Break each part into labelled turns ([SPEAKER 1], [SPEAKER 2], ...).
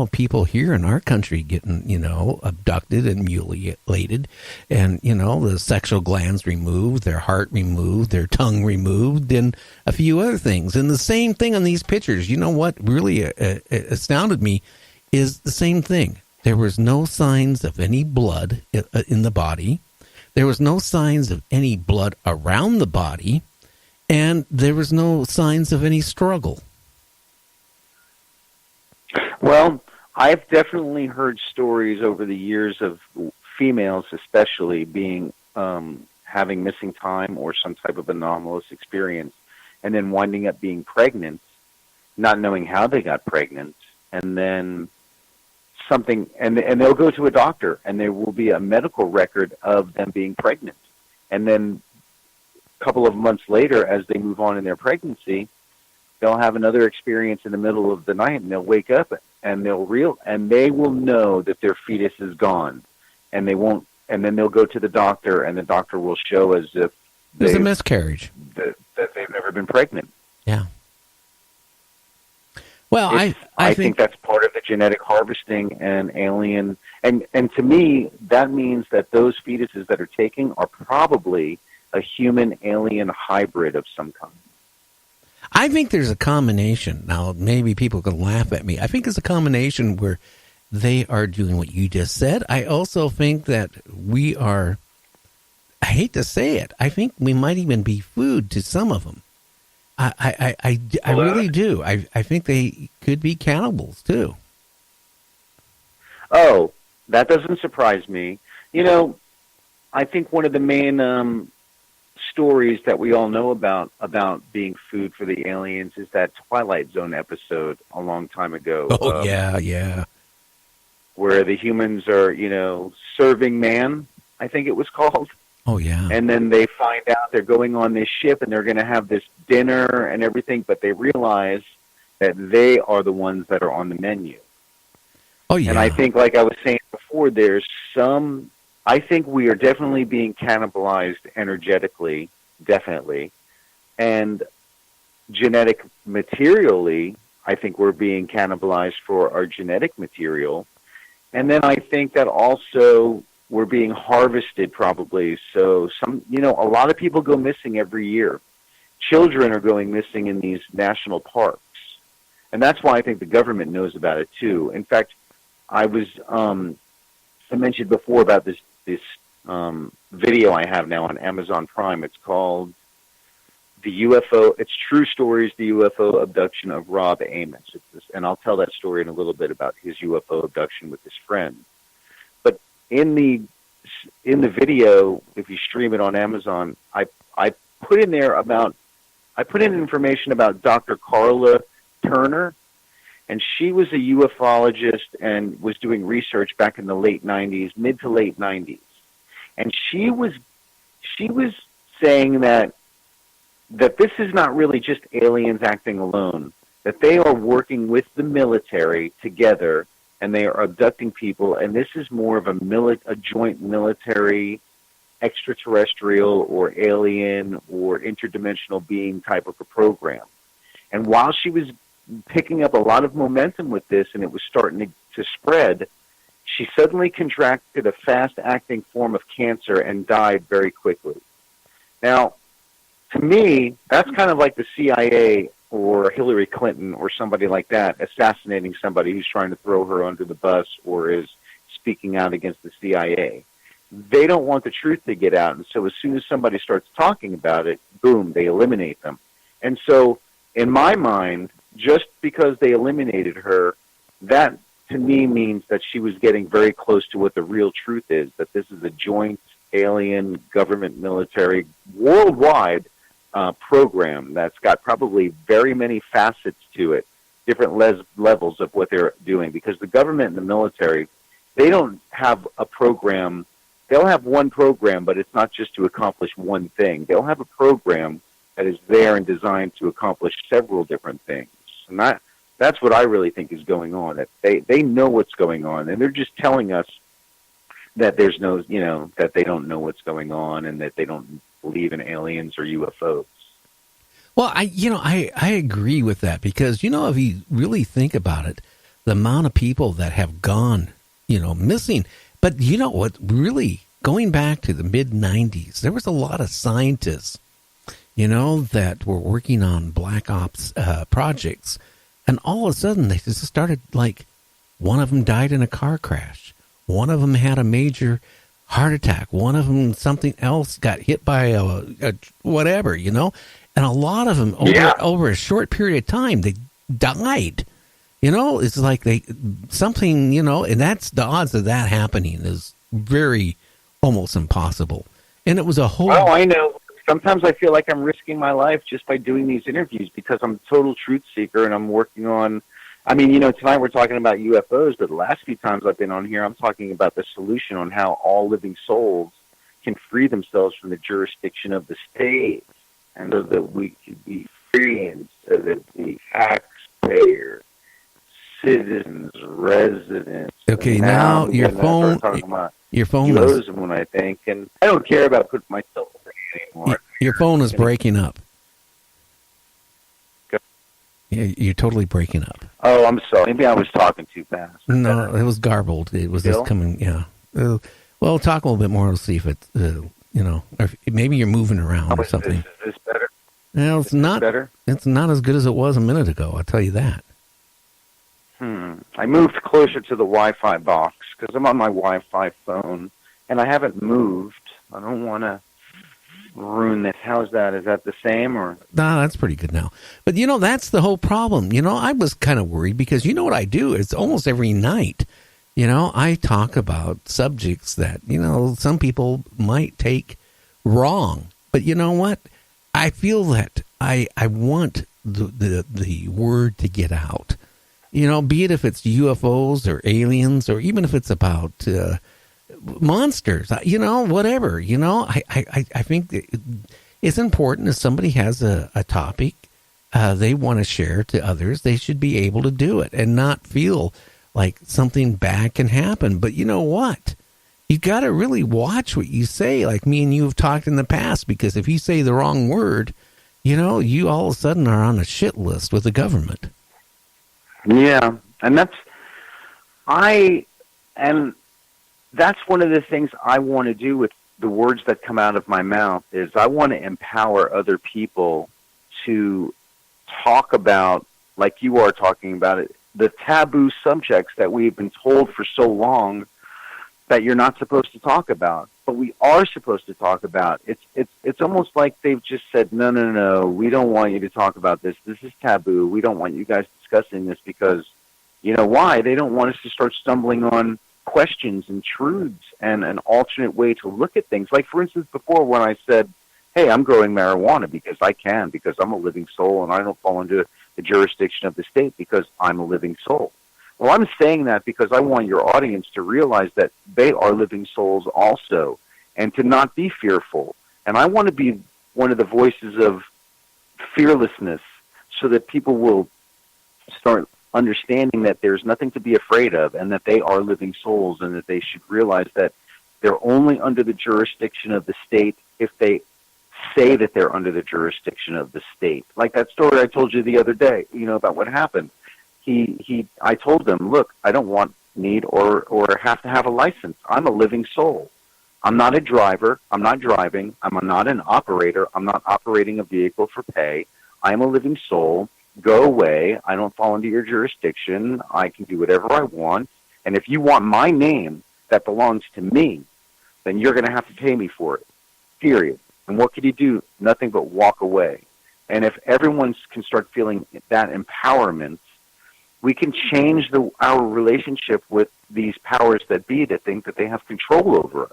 [SPEAKER 1] people here in our country getting, abducted and mutilated and, the sexual glands removed, their heart removed, their tongue removed, and a few other things. And the same thing on these pictures. You know what really astounded me is the same thing. There was no signs of any blood in the body. There was no signs of any blood around the body. And there was no signs of any struggle.
[SPEAKER 2] Well, I've definitely heard stories over the years of females especially being having missing time or some type of anomalous experience and then winding up being pregnant, not knowing how they got pregnant, and then something, and they'll go to a doctor and there will be a medical record of them being pregnant. And then a couple of months later, as they move on in their pregnancy, they'll have another experience in the middle of the night, and they'll wake up and they will know that their fetus is gone, and they won't. And then they'll go to the doctor, and the doctor will show as if
[SPEAKER 1] there's a miscarriage,
[SPEAKER 2] that they've never been pregnant.
[SPEAKER 1] Yeah. Well, I think
[SPEAKER 2] that's part of the genetic harvesting and alien, and to me that means that those fetuses that are taken are probably a human-alien hybrid of some kind.
[SPEAKER 1] I think there's a combination. Now, maybe people can laugh at me. I think it's a combination where they are doing what you just said. I also think that we are, I hate to say it, I think we might even be food to some of them. I really do. I think they could be cannibals, too.
[SPEAKER 2] Oh, that doesn't surprise me. I think one of the main stories that we all know about being food for the aliens is that Twilight Zone episode a long time ago.
[SPEAKER 1] Oh, yeah.
[SPEAKER 2] Where the humans are, serving man, I think it was called.
[SPEAKER 1] Oh, yeah.
[SPEAKER 2] And then they find out they're going on this ship and they're going to have this dinner and everything, but they realize that they are the ones that are on the menu.
[SPEAKER 1] Oh, yeah.
[SPEAKER 2] And I think, like I was saying before, I think we are definitely being cannibalized energetically, definitely. And genetic materially, I think we're being cannibalized for our genetic material. And then I think that also we're being harvested probably. So a lot of people go missing every year. Children are going missing in these national parks. And that's why I think the government knows about it too. In fact, I mentioned before about this video I have now on Amazon Prime. It's called It's True Stories, the UFO Abduction of Rob Amos. And I'll tell that story in a little bit about his UFO abduction with his friend. But in the video, if you stream it on Amazon, I put in information about Dr. Carla Turner, and she was a ufologist and was doing research back in the mid to late 90s. And she was saying that this is not really just aliens acting alone, that they are working with the military together and they are abducting people, and this is more of a joint military, extraterrestrial or alien or interdimensional being type of a program. And while she was picking up a lot of momentum with this and it was starting to spread, she suddenly contracted a fast-acting form of cancer and died very quickly. Now, to me, that's kind of like the CIA or Hillary Clinton or somebody like that assassinating somebody who's trying to throw her under the bus or is speaking out against the CIA. They don't want the truth to get out, and so as soon as somebody starts talking about it, boom, they eliminate them. And so, in my mind, just because they eliminated her, that to me means that she was getting very close to what the real truth is, that this is a joint alien government military worldwide program that's got probably very many facets to it, different levels of what they're doing, because the government and the military, they don't have a program. They'll have one program, but it's not just to accomplish one thing. They'll have a program that is there and designed to accomplish several different things. And that's what I really think is going on. That they know what's going on, and they're just telling us that there's no, that they don't know what's going on and that they don't believe in aliens or UFOs.
[SPEAKER 1] Well, I agree with that because, if you really think about it, the amount of people that have gone, missing. But you know what, really, going back to the mid-90s, there was a lot of scientists, that were working on black ops projects. And all of a sudden, they just started, like, one of them died in a car crash. One of them had a major heart attack. One of them, something else, got hit by a whatever, And a lot of them, over a short period of time, they died. It's like something, and that's the odds of that happening is very, almost impossible. And it was a whole...
[SPEAKER 2] Oh, I know. Sometimes I feel like I'm risking my life just by doing these interviews because I'm a total truth seeker and I'm working on... I mean, tonight we're talking about UFOs, but the last few times I've been on here, I'm talking about the solution on how all living souls can free themselves from the jurisdiction of the state, and so that we could be free, and so that the taxpayer, citizens, residents...
[SPEAKER 1] Okay, now your phone
[SPEAKER 2] is... When I think, and I don't care about putting myself anymore.
[SPEAKER 1] Your phone is breaking up. Yeah, you're totally breaking up.
[SPEAKER 2] Oh, I'm sorry. Maybe I was talking too fast.
[SPEAKER 1] No, it was garbled. It was just coming, yeah. Well, talk a little bit more. We'll see if it's, or maybe you're moving around or something.
[SPEAKER 2] Is this better?
[SPEAKER 1] No, it's not
[SPEAKER 2] better.
[SPEAKER 1] It's not as good as it was a minute ago, I'll tell you that.
[SPEAKER 2] I moved closer to the Wi-Fi box because I'm on my Wi-Fi phone, and I haven't moved. I don't want to ruin this. How's that? Is that the same or?
[SPEAKER 1] No, that's pretty good now. But that's the whole problem. I was kind of worried because what I do is almost every night, I talk about subjects that, some people might take wrong. But you know what? I feel that I want the word to get out. Be it if it's UFOs or aliens or even if it's about monsters, whatever, I think it's important if somebody has a topic they want to share to others, they should be able to do it and not feel like something bad can happen. But you know what? You got to really watch what you say, like me and you have talked in the past, because if you say the wrong word, you all of a sudden are on a shit list with the government.
[SPEAKER 2] Yeah, and that's one of the things I want to do with the words that come out of my mouth is I want to empower other people to talk about, like you are talking about it, the taboo subjects that we've been told for so long that you're not supposed to talk about, but we are supposed to talk about. It's almost like they've just said, no, we don't want you to talk about this. This is taboo. We don't want you guys discussing this because, why? They don't want us to start stumbling on questions and truths and an alternate way to look at things. Like, for instance, before when I said, hey, I'm growing marijuana because I can, because I'm a living soul and I don't fall into the jurisdiction of the state because I'm a living soul. Well, I'm saying that because I want your audience to realize that they are living souls also and to not be fearful. And I want to be one of the voices of fearlessness so that people will start understanding that there's nothing to be afraid of and that they are living souls and that they should realize that they're only under the jurisdiction of the state if they say that they're under the jurisdiction of the state. Like that story I told you the other day, about what happened. I told them, look, I don't need or have to have a license. I'm a living soul. I'm not a driver. I'm not driving. I'm not an operator. I'm not operating a vehicle for pay. I'm a living soul. Go away. I don't fall into your jurisdiction. I can do whatever I want. And if you want my name that belongs to me, then you're going to have to pay me for it, period. And what could you do? Nothing but walk away. And if everyone can start feeling that empowerment, we can change our relationship with these powers that be that think that they have control over us.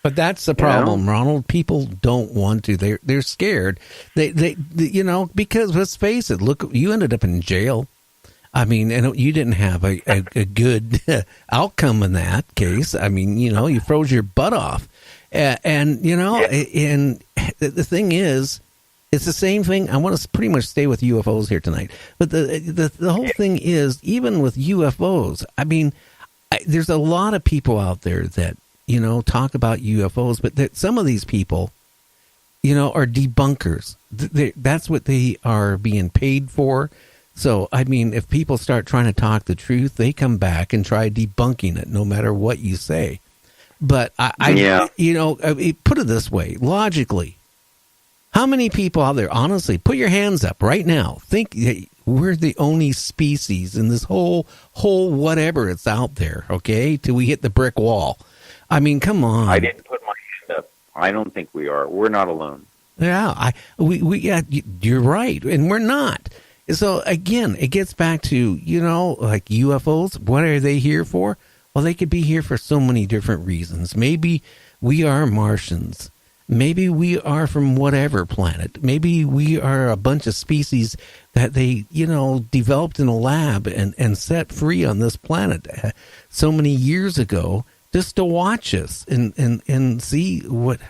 [SPEAKER 1] But that's the problem, Ronald. People don't want to. They're scared. They because let's face it. Look, you ended up in jail. I mean, and you didn't have a good outcome in that case. I mean, you froze your butt off, and the thing is, it's the same thing. I want to pretty much stay with UFOs here tonight, but the whole thing is, even with UFOs, I mean, there's a lot of people out there that talk about UFOs, but some of these people, are debunkers. That's what they are being paid for. So, I mean, if people start trying to talk the truth, they come back and try debunking it no matter what you say. But
[SPEAKER 2] Yeah.
[SPEAKER 1] put it this way, logically, how many people out there, honestly, put your hands up right now. Think we're the only species in this whole whatever it's out there, okay, till we hit the brick wall. I mean, come on.
[SPEAKER 2] I didn't put my hand up. I don't think we are. We're not alone.
[SPEAKER 1] Yeah, you're right, and we're not. So again, it gets back to, like UFOs. What are they here for? Well, they could be here for so many different reasons. Maybe we are Martians. Maybe we are from whatever planet. Maybe we are a bunch of species that they, developed in a lab and set free on this planet so many years ago just to watch us and see what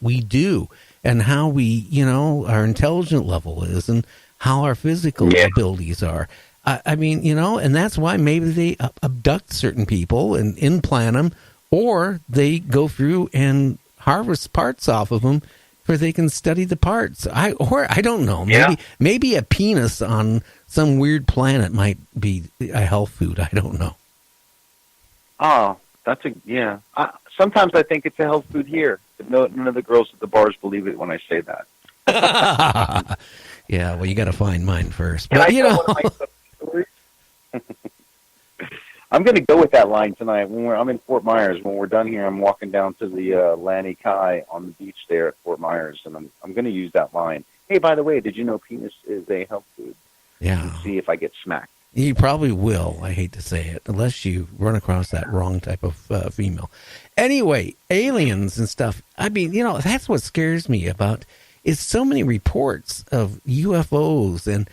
[SPEAKER 1] we do and how we, our intelligent level is and how our physical abilities are. I mean, and that's why maybe they abduct certain people and implant them, or they go through and harvest parts off of them where they can study the parts. I don't know. Maybe a penis on some weird planet might be a health food. I don't know.
[SPEAKER 2] Oh, sometimes I think it's a health food here. But none of the girls at the bars believe it when I say that.
[SPEAKER 1] Yeah, well, you got to find mine first.
[SPEAKER 2] But, I'm going to go with that line tonight. I'm in Fort Myers. When we're done here, I'm walking down to the Lanny Kai on the beach there at Fort Myers, and I'm going to use that line. Hey, by the way, did you know penis is a health food?
[SPEAKER 1] Yeah.
[SPEAKER 2] And see if I get smacked.
[SPEAKER 1] You probably will, I hate to say it, unless you run across that wrong type of female. Anyway, aliens and stuff. I mean, that's what scares me about is so many reports of UFOs. And,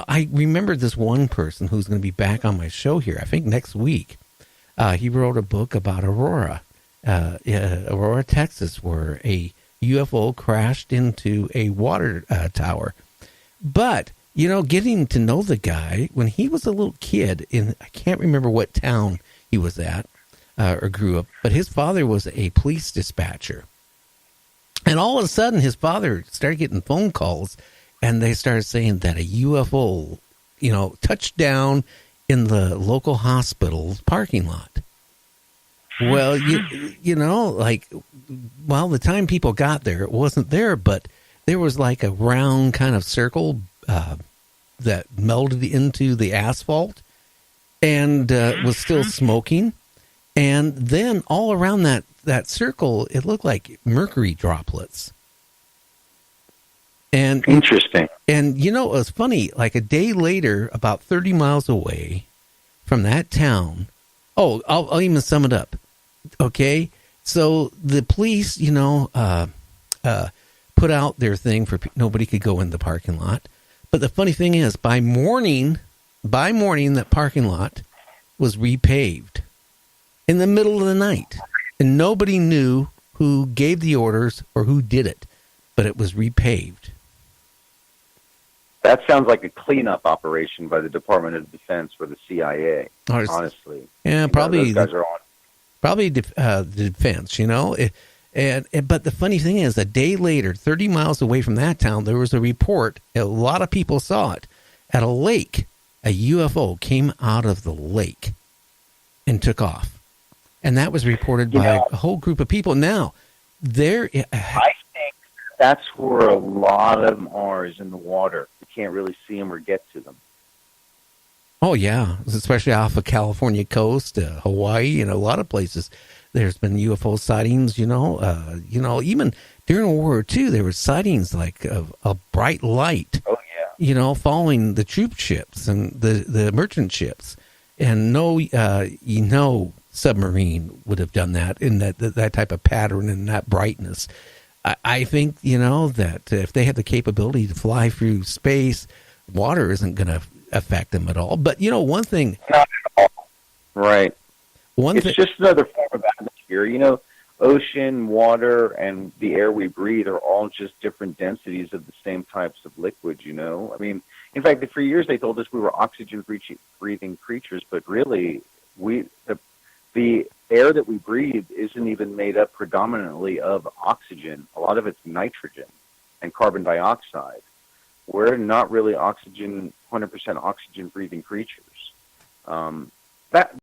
[SPEAKER 1] I remember this one person who's going to be back on my show here, I think next week. He wrote a book about Aurora, Texas, where a UFO crashed into a water tower. But, getting to know the guy, when he was a little kid I can't remember what town he was at or grew up, but his father was a police dispatcher. And all of a sudden, his father started getting phone calls, and they started saying that a UFO, touched down in the local hospital's parking lot. Well, the time people got there, it wasn't there, but there was like a round kind of circle that melted into the asphalt and was still smoking. And then all around that circle, it looked like mercury droplets. And
[SPEAKER 2] interesting.
[SPEAKER 1] And, it was funny, like a day later, about 30 miles away from that town. Oh, I'll even sum it up. Okay. So the police, put out their thing for nobody could go in the parking lot. But the funny thing is, by morning, that parking lot was repaved in the middle of the night. And nobody knew who gave the orders or who did it, but it was repaved.
[SPEAKER 2] That sounds like a cleanup operation by the Department of Defense or the CIA, honestly.
[SPEAKER 1] Yeah, probably.
[SPEAKER 2] Those guys are on.
[SPEAKER 1] Probably the defense, But the funny thing is, a day later, 30 miles away from that town, there was a report. A lot of people saw it at a lake. A UFO came out of the lake and took off. And that was reported by a whole group of people. Now, I
[SPEAKER 2] think that's where a lot of them are, is in the water. You can't really see them or get to them.
[SPEAKER 1] Oh, yeah, especially off of California coast, Hawaii, and a lot of places. There's been UFO sightings, even during World War II, there were sightings like of a bright light, following the troop ships and the merchant ships. And no submarine would have done that in that type of pattern and that brightness. I think, that if they had the capability to fly through space, water isn't going to affect them at all. But, one thing.
[SPEAKER 2] Not at all. Right. It's just another form of atmosphere. Ocean, water, and the air we breathe are all just different densities of the same types of liquids, I mean, in fact, for years they told us we were oxygen-breathing creatures, but really, the air that we breathe isn't even made up predominantly of oxygen. A lot of it's nitrogen and carbon dioxide. we're not really 100% oxygen breathing creatures. That